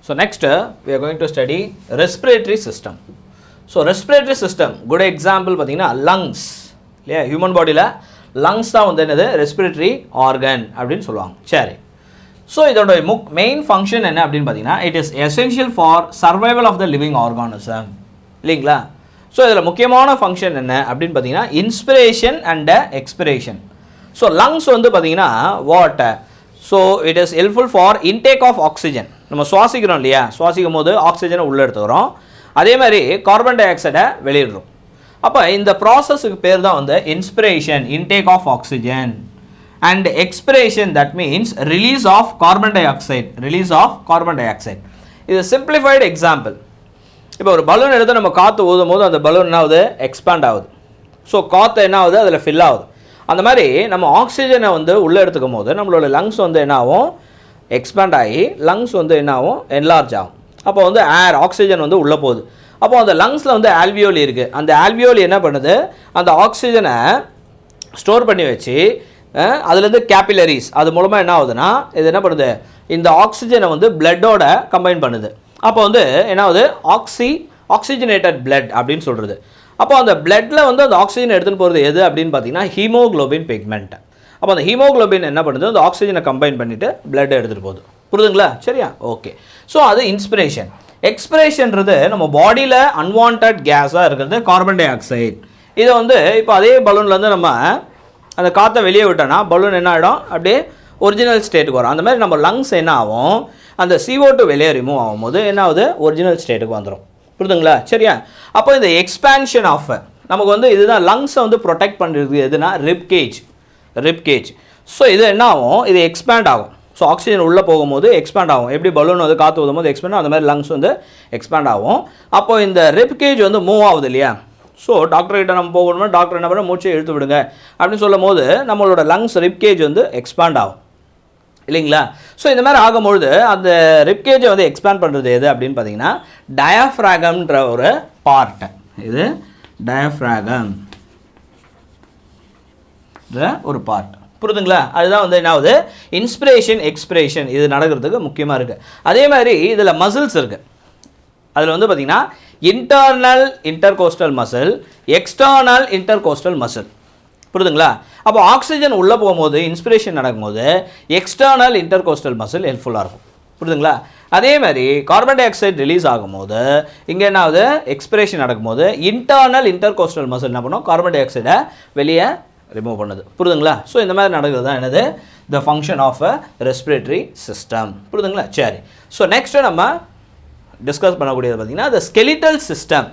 So next we are going to study respiratory system. So respiratory system, good example பார்த்தீங்கன்னா lungs. இல்லையா, human bodyல lungs தான் வந்து என்னது respiratory organ அப்படின்னு சொல்லுவாங்க. சரி, ஸோ இதோட மெயின் ஃபங்க்ஷன் என்ன அப்படின்னு பார்த்தீங்கன்னா, it is essential for survival of the living organism. இல்லைங்களா? ஸோ இதில் முக்கியமான ஃபங்க்ஷன் என்ன அப்படின்னு பார்த்தீங்கன்னா, inspiration and expiration. So lungs வந்து பார்த்தீங்கன்னா வாட்டர், so it is helpful for intake of oxygen. நம்ம சுவாசிக்கிறோம் இல்லையா, சுவாசிக்கும் போது ஆக்சிஜனை உள்ளே எடுத்துக்கிறோம், அதே மாதிரி கார்பன் டை ஆக்சைடை வெளியிடுறோம். அப்போ இந்த ப்ராசஸுக்கு பேர் தான் வந்து inspiration, intake of oxygen, and expiration, that means release of carbon dioxide, release of carbon dioxide. இது சிம்பிளிஃபைடு எக்ஸாம்பிள். இப்போ ஒரு பலூன் எடுத்து நம்ம காற்று ஊதும் போது அந்த பலூன் என்ன ஆகுது, எக்ஸ்பேண்ட் ஆகுது. ஸோ காற்று என்ன ஆகுது, அதில் ஃபில் ஆகுது. அந்த மாதிரி நம்ம ஆக்சிஜனை வந்து உள்ளே எடுத்துக்கும் போது நம்மளோட லங்ஸ் வந்து என்ன ஆகும், எக்ஸ்பேண்ட் ஆகி லங்ஸ் வந்து என்ன ஆகும், என்லார்ஜ் ஆகும். அப்போ வந்து ஏர் ஆக்சிஜன் வந்து உள்ளே போகுது. அப்போ அந்த லங்ஸில் வந்து ஆல்வியோலி இருக்குது. அந்த ஆல்வியோலி என்ன பண்ணுது, அந்த ஆக்சிஜனை ஸ்டோர் பண்ணி வச்சு அதுலேருந்து கேபிலரிஸ், அது மூலமாக என்ன ஆகுதுன்னா, இது என்ன பண்ணுது, இந்த ஆக்சிஜனை வந்து பிளட்டோட கம்பைன் பண்ணுது. அப்போ வந்து என்ன ஆகுது, ஆக்சிஜனேட்டட் பிளட் அப்படின்னு சொல்கிறது. அப்போ அந்த பிளட்டில் வந்து அந்த ஆக்சிஜன் எடுத்துகிட்டு போகிறது எது அப்படின்னு பார்த்தீங்கன்னா, ஹீமோக்ளோபின் பிக்மெண்ட். அப்போ அந்த ஹீமோக்ளோபின் என்ன பண்ணுது, அந்த ஆக்சிஜனை கம்பைன் பண்ணிவிட்டு பிளட்டை எடுத்துகிட்டு போகுது. புரியுதுங்களா? சரியா, ஓகே. ஸோ அது இன்ஸ்பிரேஷன். எக்ஸ்பிரேஷன்றது நம்ம பாடியில் அன்வான்ட் கேஸாக இருக்கிறது கார்பன் டை ஆக்சைடு. இதை வந்து இப்போ அதே பலூன்லேருந்து நம்ம அந்த காற்றை வெளியே விட்டோன்னா பலூன் என்ன ஆகிடும், அப்படியே ஒரிஜினல் ஸ்டேட்டுக்கு வரும். அந்த மாதிரி நம்ம லங்ஸ் என்ன ஆகும், அந்த CO2 வெளியே ரிமூவ் ஆகும்போது என்ன ஆகுது, ஒரிஜினல் ஸ்டேட்டுக்கு வந்துடும். புரியுதுங்களா? சரியா. அப்போ இந்த எக்ஸ்பேன்ஷன் ஆஃப் நமக்கு வந்து இதுதான் லங்ஸை வந்து ப்ரொடெக்ட் பண்ணுறது எதுனா, ரிப்கேஜ். ஸோ இது என்ன ஆகும், இது எக்ஸ்பேண்ட் ஆகும். ஸோ ஆக்சிஜன் உள்ளே போகும்போது எக்ஸ்பேண்ட் ஆகும். எப்படி பலூன் வந்து காற்று ஊதும் போது எக்ஸ்பேண்ட் ஆகும், அந்த மாதிரி லங்ஸ் வந்து எக்ஸ்பேண்ட் ஆகும். அப்போ இந்த ரிப்கேஜ் வந்து மூவ் ஆகுது இல்லையா. ஸோ டாக்டர்கிட்ட நம்ம போகணும்னா டாக்டர் என்ன பண்ண, மூச்சை இழுத்து விடுங்க அப்படின்னு சொல்லும் போது நம்மளோட லங்ஸ் ரிப்கேஜ் வந்து எக்ஸ்பேண்ட் ஆகும் இல்லைங்களா. ஸோ இந்த மாதிரி ஆகும்பொழுது அந்த ரிப்கேஜை வந்து எக்ஸ்பேண்ட் பண்ணுறது எது அப்படின்னு பார்த்தீங்கன்னா, டயஃப்ராகம்ன்ற ஒரு பார்ட். இது டயஃப்ராகம் ஒரு பார்ட். புரியுதுங்களா? அதுதான் வந்து என்ன ஆகுது, இன்ஸ்பிரேஷன் எக்ஸ்பிரேஷன் இது நடக்கிறதுக்கு முக்கியமாக இருக்குது. அதே மாதிரி இதில் மசில்ஸ் இருக்குது. அதில் வந்து பார்த்திங்கன்னா internal intercostal muscle, external intercostal muscle. புரியுதுங்களா? அப்போ ஆக்சிஜன் உள்ளே போகும்போது இன்ஸ்பிரேஷன் நடக்கும்போது எக்ஸ்டர்னல் இன்டர்கோஸ்டல் மசில் ஹெல்ப்ஃபுல்லாக இருக்கும். புரியுதுங்களா? அதே மாதிரி கார்பன் டை ஆக்சைடு ரிலீஸ் ஆகும்போது இங்கே என்ன ஆகுது, எக்ஸ்பிரேஷன் நடக்கும்போது இன்டர்னல் இன்டர்கோஸ்டல் மசில் என்ன பண்ணும், கார்பன் டை ஆக்சைடை வெளியே ரிமூவ் பண்ணுது. புரியுதுங்களா? ஸோ இந்த மாதிரி நடக்கிறது தான் என்னது, the function of a respiratory system. புரியுதுங்களா? சரி, ஸோ நெக்ஸ்ட்டு நம்ம டிஸ்கஸ் பண்ணக்கூடியது பார்த்தீங்கன்னா, த ஸ்கெலிட்டல் சிஸ்டம்.